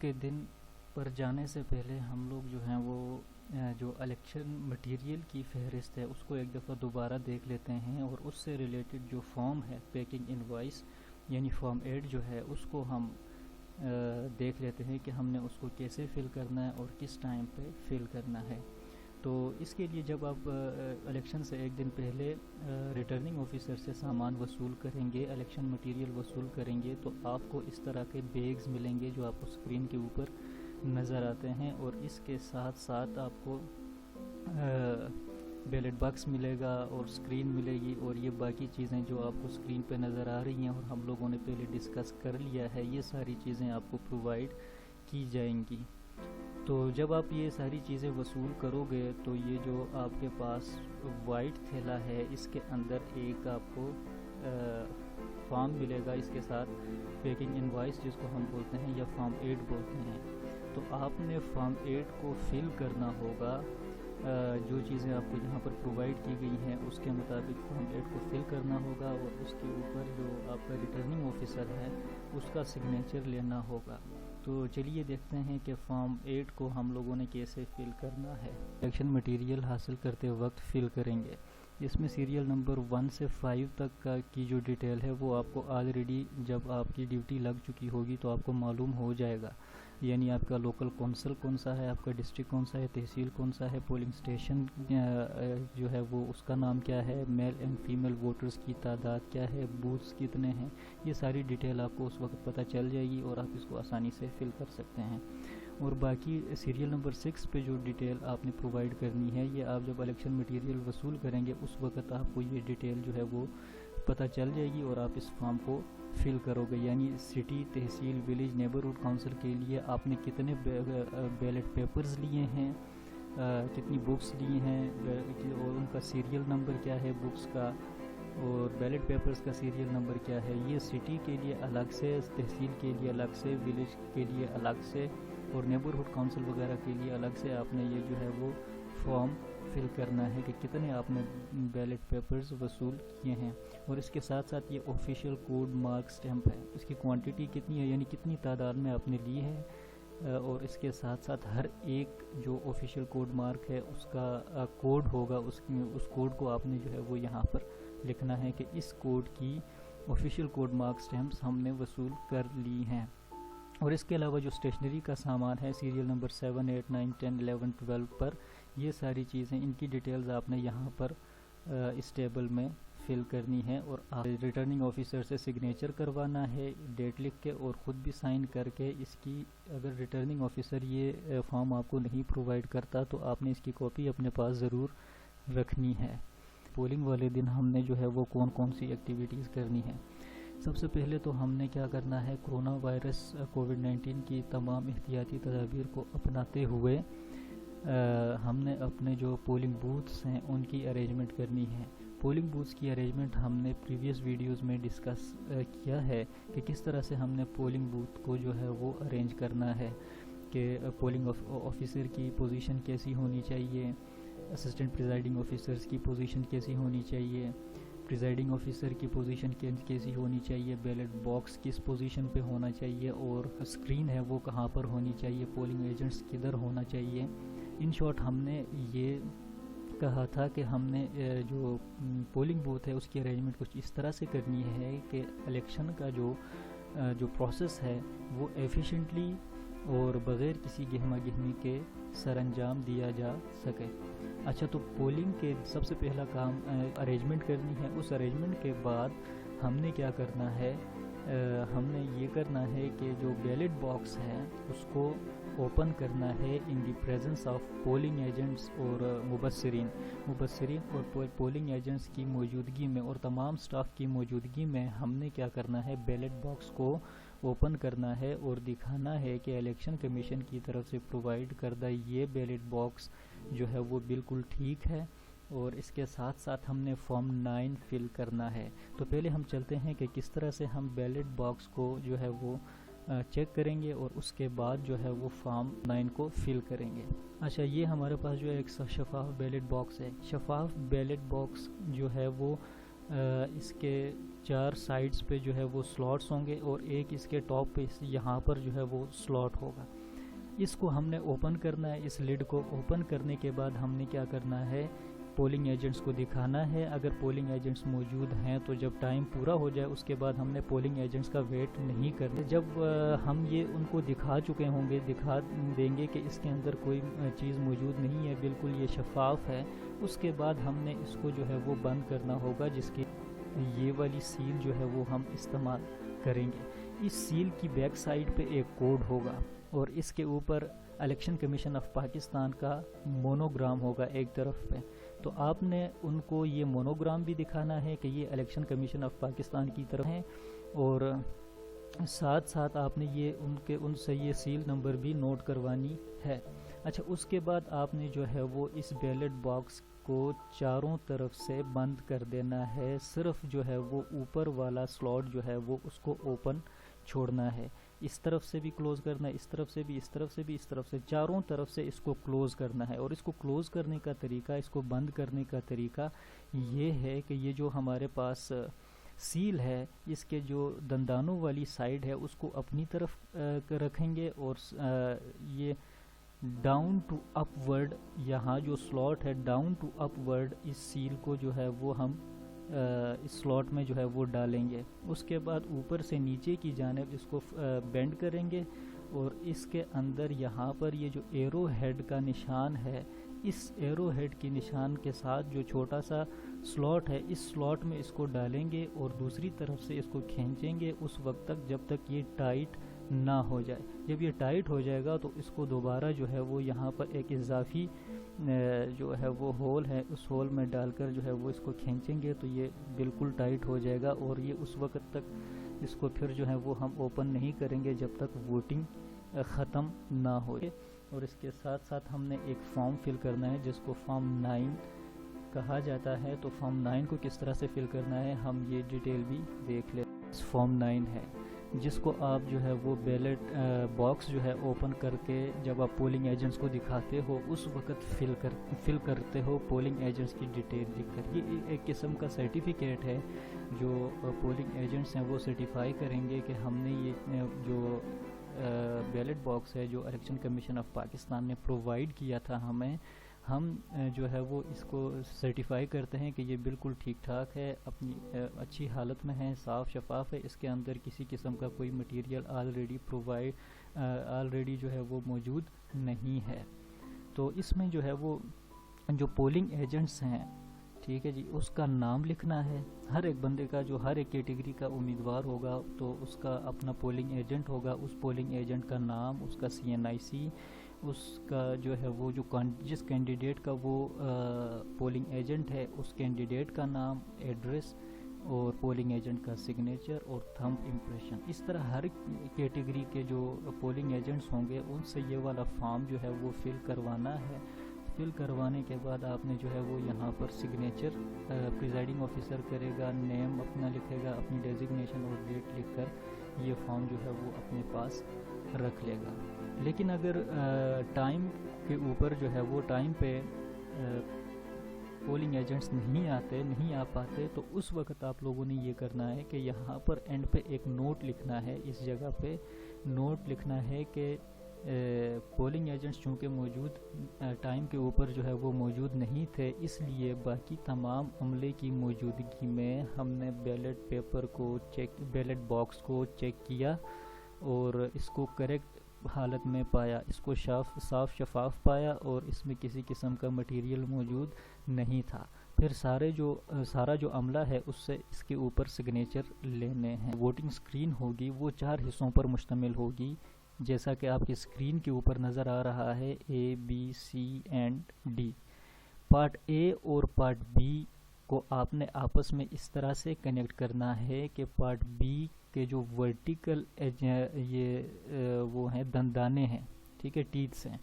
کے دن پر جانے سے پہلے ہم لوگ جو ہیں وہ جو الیکشن مٹیریل کی فہرست ہے اس کو ایک دفعہ دوبارہ دیکھ لیتے ہیں، اور اس سے ریلیٹڈ جو فارم ہے پیکنگ انوائس یعنی فارم 8 جو ہے اس کو ہم دیکھ لیتے ہیں کہ ہم نے اس کو کیسے فل کرنا ہے اور کس ٹائم پہ فل کرنا ہے۔ تو اس کے لیے جب آپ الیکشن سے ایک دن پہلے ریٹرننگ آفیسر سے سامان وصول کریں گے، الیکشن مٹیریل وصول کریں گے، تو آپ کو اس طرح کے بیگز ملیں گے جو آپ کو اسکرین کے اوپر نظر آتے ہیں، اور اس کے ساتھ ساتھ آپ کو بیلٹ باکس ملے گا اور اسکرین ملے گی، اور یہ باقی چیزیں جو آپ کو اسکرین پہ نظر آ رہی ہیں اور ہم لوگوں نے پہلے ڈسکس کر لیا ہے، یہ ساری چیزیں آپ کو پرووائڈ کی جائیں گی۔ تو جب آپ یہ ساری چیزیں وصول کرو گے تو یہ جو آپ کے پاس وائٹ تھیلا ہے اس کے اندر ایک آپ کو فارم ملے گا، اس کے ساتھ پیکنگ انوائس جس کو ہم بولتے ہیں یا فارم 8 بولتے ہیں۔ تو آپ نے فارم 8 کو فل کرنا ہوگا، جو چیزیں آپ کو یہاں پر پرووائڈ کی گئی ہیں اس کے مطابق فارم 8 کو فل کرنا ہوگا، اور اس کے اوپر جو آپ کا ریٹرننگ آفیسر ہے اس کا سگنیچر لینا ہوگا۔ تو چلیے دیکھتے ہیں کہ فارم 8 کو ہم لوگوں نے کیسے فل کرنا ہے۔ الیکشن مٹیریل حاصل کرتے وقت فل کریں گے۔ اس میں سیریل نمبر 1 سے 5 تک کی جو ڈیٹیل ہے وہ آپ کو آلریڈی جب آپ کی ڈیوٹی لگ چکی ہوگی تو آپ کو معلوم ہو جائے گا، یعنی آپ کا لوکل کونسل کون سا ہے، آپ کا ڈسٹرکٹ کون سا ہے، تحصیل کون سا ہے، پولنگ اسٹیشن جو ہے وہ اس کا نام کیا ہے، میل اینڈ فیمیل ووٹرز کی تعداد کیا ہے، بوتھس کتنے ہیں، یہ ساری ڈیٹیل آپ کو اس وقت پتہ چل جائے گی اور آپ اس کو آسانی سے فل کر سکتے ہیں۔ اور باقی سیریل نمبر 6 پہ جو ڈیٹیل آپ نے پرووائڈ کرنی ہے، یہ آپ جب الیکشن مٹیریل وصول کریں گے اس وقت آپ کو یہ ڈیٹیل جو ہے وہ پتہ چل جائے گی اور آپ اس فارم کو فل کرو گے، یعنی سٹی، تحصیل، ولیج، نیبرہڈ کونسل کے لیے آپ نے کتنے بیلٹ پیپرز لیے ہیں، کتنی بکس لی ہیں، اور ان کا سیریل نمبر کیا ہے بکس کا، اور بیلٹ پیپرز کا سیریل نمبر کیا ہے، یہ سٹی کے لیے الگ سے، تحصیل کے لیے الگ سے، ولیج کے لیے الگ سے، اور نیبرہڈ کونسل وغیرہ کے لیے الگ سے آپ نے یہ جو ہے وہ فارم فل کرنا ہے کہ کتنے آپ نے بیلٹ پیپرز وصول کیے ہیں۔ اور اس کے ساتھ ساتھ یہ آفیشیل کوڈ مارک سٹیمپ ہے، اس کی کوانٹٹی کتنی ہے، یعنی کتنی تعداد میں آپ نے لی ہے، اور اس کے ساتھ ساتھ ہر ایک جو آفیشیل کوڈ مارک ہے اس کا کوڈ ہوگا، اس کوڈ کو آپ نے جو ہے وہ یہاں پر لکھنا ہے کہ اس کوڈ کی آفیشیل کوڈ مارک سٹیمپس ہم نے وصول کر لی ہیں۔ اور اس کے علاوہ جو اسٹیشنری کا سامان ہے سیریل نمبر 7، 8، 9، 10، 11، 12 پر، یہ ساری چیزیں ان کی ڈیٹیلز آپ نے یہاں پر اس ٹیبل میں فل کرنی ہے، اور ریٹرننگ آفیسر سے سگنیچر کروانا ہے ڈیٹ لکھ کے، اور خود بھی سائن کر کے اس کی، اگر ریٹرننگ آفیسر یہ فارم آپ کو نہیں پرووائڈ کرتا تو آپ نے اس کی کاپی اپنے پاس ضرور رکھنی ہے۔ پولنگ والے دن ہم نے جو ہے وہ کون کون سی ایکٹیویٹیز کرنی ہے۔ سب سے پہلے تو ہم نے کیا کرنا ہے، کرونا وائرس کووڈ-19 کی تمام احتیاطی تدابیر کو اپناتے ہوئے ہم نے اپنے جو پولنگ بوتھس ہیں ان کی ارینجمنٹ کرنی ہے۔ پولنگ بوتھس کی ارینجمنٹ ہم نے پریویس ویڈیوز میں ڈسکس کیا ہے کہ کس طرح سے ہم نے پولنگ بوتھ کو جو ہے وہ ارینج کرنا ہے، کہ پولنگ آفیسر کی پوزیشن کیسی ہونی چاہیے، اسسٹنٹ پریزائڈنگ آفیسرز کی پوزیشن کیسی ہونی چاہیے، پریزائڈنگ آفیسر کی پوزیشن کیسی ہونی چاہیے، بیلٹ باکس کس پوزیشن پہ ہونا چاہیے، اور اسکرین ہے وہ کہاں پر ہونی چاہیے، پولنگ ایجنٹس کدھر ہونا چاہیے۔ ان شارٹ ہم نے یہ کہا تھا کہ ہم نے جو پولنگ بوتھ ہے اس کی ارینجمنٹ کچھ اس طرح سے کرنی ہے کہ الیکشن کا جو پروسیس ہے وہ ایفیشینٹلی اور بغیر کسی گہما گہمی کے سر انجام دیا جا سکے۔ اچھا، تو پولنگ کے سب سے پہلا کام ارینجمنٹ کرنی ہے۔ اس ارینجمنٹ کے بعد ہم نے کیا کرنا ہے، ہم نے یہ کرنا ہے کہ جو بیلٹ باکس ہے اس کو اوپن کرنا ہے in the presence of polling agents اور مبصرین اور پولنگ ایجنٹس کی موجودگی میں اور تمام سٹاف کی موجودگی میں ہم نے کیا کرنا ہے، بیلٹ باکس کو اوپن کرنا ہے اور دکھانا ہے کہ الیکشن کمیشن کی طرف سے پرووائڈ کردہ یہ بیلٹ باکس جو ہے وہ بالکل ٹھیک ہے، اور اس کے ساتھ ساتھ ہم نے فارم 9 فل کرنا ہے۔ تو پہلے ہم چلتے ہیں کہ کس طرح سے ہم بیلٹ باکس کو جو ہے وہ چیک کریں گے اور اس کے بعد جو ہے وہ فارم 9 کو فل کریں گے۔ اچھا، یہ ہمارے پاس جو ہے ایک شفاف بیلٹ باکس ہے۔ شفاف بیلٹ باکس جو ہے وہ اس کے 4 سائڈز پہ جو ہے وہ سلاٹس ہوں گے اور ایک اس کے ٹاپ پہ یہاں پر جو ہے وہ سلاٹ ہوگا. اس کو ہم نے اوپن کرنا ہے. اس لڈ کو اوپن کرنے کے بعد ہم نے کیا کرنا ہے, پولنگ ایجنٹس کو دکھانا ہے. اگر پولنگ ایجنٹس موجود ہیں تو جب ٹائم پورا ہو جائے اس کے بعد ہم نے پولنگ ایجنٹس کا ویٹ نہیں کرنا. جب ہم یہ ان کو دکھا چکے ہوں گے, دکھا دیں گے کہ اس کے اندر کوئی چیز موجود نہیں ہے, بالکل یہ شفاف ہے, اس کے بعد ہم نے اس کو جو ہے وہ بند کرنا ہوگا, جس کی یہ والی سیل جو ہے وہ ہم استعمال کریں گے. اس سیل کی بیک سائڈ پہ ایک کوڈ ہوگا اور اس کے اوپر الیکشن کمیشن آف پاکستان کا مونوگرام ہوگا ایک طرف پہ. تو آپ نے ان کو یہ مونوگرام بھی دکھانا ہے کہ یہ الیکشن کمیشن آف پاکستان کی طرف ہیں, اور ساتھ ساتھ آپ نے یہ ان سے یہ سیل نمبر بھی نوٹ کروانی ہے. اچھا, اس کے بعد آپ نے جو ہے وہ اس بیلٹ باکس کو چاروں طرف سے بند کر دینا ہے. صرف جو ہے وہ اوپر والا سلاٹ جو ہے وہ اس کو اوپن چھوڑنا ہے. اس طرف سے بھی کلوز کرنا ہے, اس طرف سے بھی, اس طرف سے بھی, اس طرف سے, چاروں طرف سے اس کو کلوز کرنا ہے. اور اس کو کلوز کرنے کا طریقہ, اس کو بند کرنے کا طریقہ یہ ہے کہ یہ جو ہمارے پاس سیل ہے, اس کے جو دندانوں والی سائیڈ ہے اس کو اپنی طرف رکھیں گے, اور یہ ڈاؤن ٹو اپ ورڈ, یہاں جو سلاٹ ہے down to up word, us cell کو جو ہے وہ ہم اس سلاٹ میں جو ہے وہ ڈالیں گے. اس کے بعد اوپر سے نیچے کی جانب اس کو بینڈ کریں گے, اور اس کے اندر یہاں پر یہ جو ایرو ہیڈ کا نشان ہے, اس ایرو ہیڈ کی نشان کے ساتھ جو چھوٹا سا سلاٹ ہے, اس سلاٹ میں اس کو ڈالیں گے اور دوسری طرف سے اس کو کھینچیں گے اس وقت تک جب تک یہ ٹائٹ نہ ہو جائے. جب یہ ٹائٹ ہو جائے گا تو اس کو دوبارہ جو ہے وہ یہاں پر ایک اضافی جو ہے وہ ہول ہے, اس ہول میں ڈال کر جو ہے وہ اس کو کھینچیں گے تو یہ بالکل ٹائٹ ہو جائے گا. اور یہ اس وقت تک اس کو پھر جو ہے وہ ہم اوپن نہیں کریں گے جب تک ووٹنگ ختم نہ ہو جائے. اور اس کے ساتھ ساتھ ہم نے ایک فارم فل کرنا ہے جس کو فارم 9 کہا جاتا ہے. تو فارم 9 کو کس طرح سے فل کرنا ہے ہم یہ ڈیٹیل بھی دیکھ لیں. فارم 9 ہے جس کو آپ جو ہے وہ بیلٹ باکس جو ہے اوپن کر کے جب آپ پولنگ ایجنٹس کو دکھاتے ہو اس وقت فل کرتے ہو پولنگ ایجنٹس کی ڈیٹیل لکھ کر. یہ ایک قسم کا سرٹیفکیٹ ہے جو پولنگ ایجنٹس ہیں وہ سرٹیفائی کریں گے کہ ہم نے یہ جو بیلٹ باکس ہے جو الیکشن کمیشن آف پاکستان نے پرووائڈ کیا تھا ہمیں, ہم جو ہے وہ اس کو سرٹیفائی کرتے ہیں کہ یہ بالکل ٹھیک ٹھاک ہے, اپنی اچھی حالت میں ہے, صاف شفاف ہے, اس کے اندر کسی قسم کا کوئی مٹیریل آلریڈی جو ہے وہ موجود نہیں ہے. تو اس میں جو ہے وہ جو پولنگ ایجنٹس ہیں, ٹھیک ہے جی, اس کا نام لکھنا ہے. ہر ایک بندے کا جو ہر ایک کیٹیگری کا امیدوار ہوگا تو اس کا اپنا پولنگ ایجنٹ ہوگا, اس پولنگ ایجنٹ کا نام, اس کا CNIC, اس کا جو ہے وہ جو جس کینڈیڈیٹ کا وہ پولنگ ایجنٹ ہے اس کینڈیڈیٹ کا نام, ایڈریس, اور پولنگ ایجنٹ کا سگنیچر اور تھمب امپریشن. اس طرح ہر کیٹیگری کے جو پولنگ ایجنٹس ہوں گے ان سے یہ والا فارم جو ہے وہ فل کروانا ہے. فل کروانے کے بعد آپ نے جو ہے وہ یہاں پر سگنیچر پریزائڈنگ آفیسر کرے گا, نیم اپنا لکھے گا, اپنی ڈیزگنیشن اور ڈیٹ لکھ کر یہ فارم جو ہے وہ اپنے پاس رکھ لے گا. لیکن اگر ٹائم کے اوپر جو ہے وہ ٹائم پہ پولنگ ایجنٹس نہیں آ پاتے تو اس وقت آپ لوگوں نے یہ کرنا ہے کہ یہاں پر اینڈ پہ ایک نوٹ لکھنا ہے. اس جگہ پہ نوٹ لکھنا ہے کہ پولنگ ایجنٹس چونکہ موجود ٹائم کے اوپر جو ہے وہ موجود نہیں تھے, اس لیے باقی تمام عملے کی موجودگی میں ہم نے بیلٹ باکس کو چیک کیا اور اس کو کریکٹ حالت میں پایا, اس کو صاف شفاف پایا اور اس میں کسی قسم کا مٹیریل موجود نہیں تھا. پھر سارا جو عملہ ہے اس سے اس کے اوپر سگنیچر لینے ہیں. ووٹنگ سکرین ہوگی وہ 4 حصوں پر مشتمل ہوگی جیسا کہ آپ کی سکرین کے اوپر نظر آ رہا ہے, ABCD. پارٹ اے اور پارٹ بی کو آپ نے آپس میں اس طرح سے کنیکٹ کرنا ہے کہ پارٹ بی کے جو ورٹیکل وہ ہیں دندانے ہیں, ٹھیک ہے, ٹیتھس ہیں,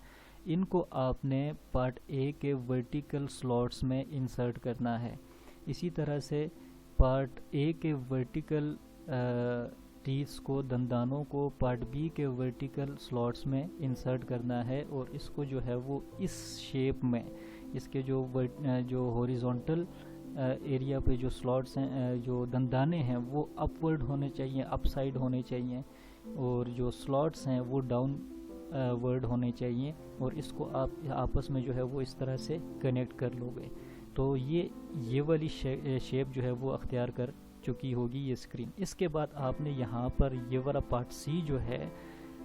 ان کو آپ نے پارٹ اے کے ورٹیکل سلاٹس میں انسرٹ کرنا ہے. اسی طرح سے پارٹ اے کے ورٹیکل ٹیتھس کو, دندانوں کو پارٹ بی کے ورٹیکل سلاٹس میں انسرٹ کرنا ہے اور اس کو جو ہے وہ اس شیپ میں, اس کے جو ہوریزونٹل ایریا پہ جو سلاٹس ہیں، جو دندانے ہیں وہ اپورڈ ہونے چاہیے، اپ سائڈ ہونے چاہیے، اور جو سلاٹس ہیں وہ ڈاؤن ورڈ ہونے چاہیے، اور اس کو آپ آپس میں جو ہے وہ اس طرح سے کنیکٹ کر لو گے تو یہ والی شیپ جو ہے وہ اختیار کر چکی ہوگی یہ اسکرین۔ اس کے بعد آپ نے یہاں پر یہ والا پارٹ سی جو ہے،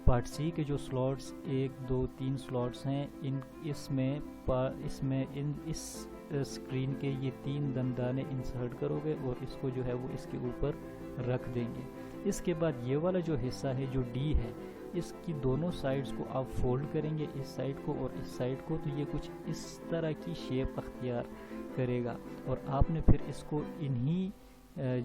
پارٹ سی کے جو سلاٹس 1 2 3 سلاٹس ہیں، اس میں اس اسکرین کے یہ 3 دندانے انسرٹ کرو گے اور اس کو جو ہے وہ اس کے اوپر رکھ دیں گے۔ اس کے بعد یہ والا جو حصہ ہے جو ڈی ہے، اس کی دونوں سائڈز کو آپ فولڈ کریں گے، اس سائڈ کو اور اس سائڈ کو، تو یہ کچھ اس طرح کی شیپ اختیار کرے گا، اور آپ نے پھر اس کو انہی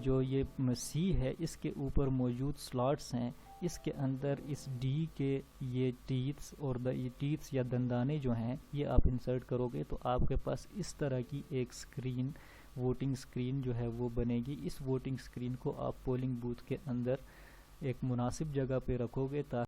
جو یہ سی ہے اس کے اوپر موجود سلاٹس ہیں، اس کے اندر اس ڈی کے یہ ٹیتھس اور یہ ٹیتھس یا دندانے جو ہیں یہ آپ انسرٹ کرو گے، تو آپ کے پاس اس طرح کی ایک اسکرین، ووٹنگ اسکرین جو ہے وہ بنے گی۔ اس ووٹنگ اسکرین کو آپ پولنگ بوتھ کے اندر ایک مناسب جگہ پہ رکھو گے تاکہ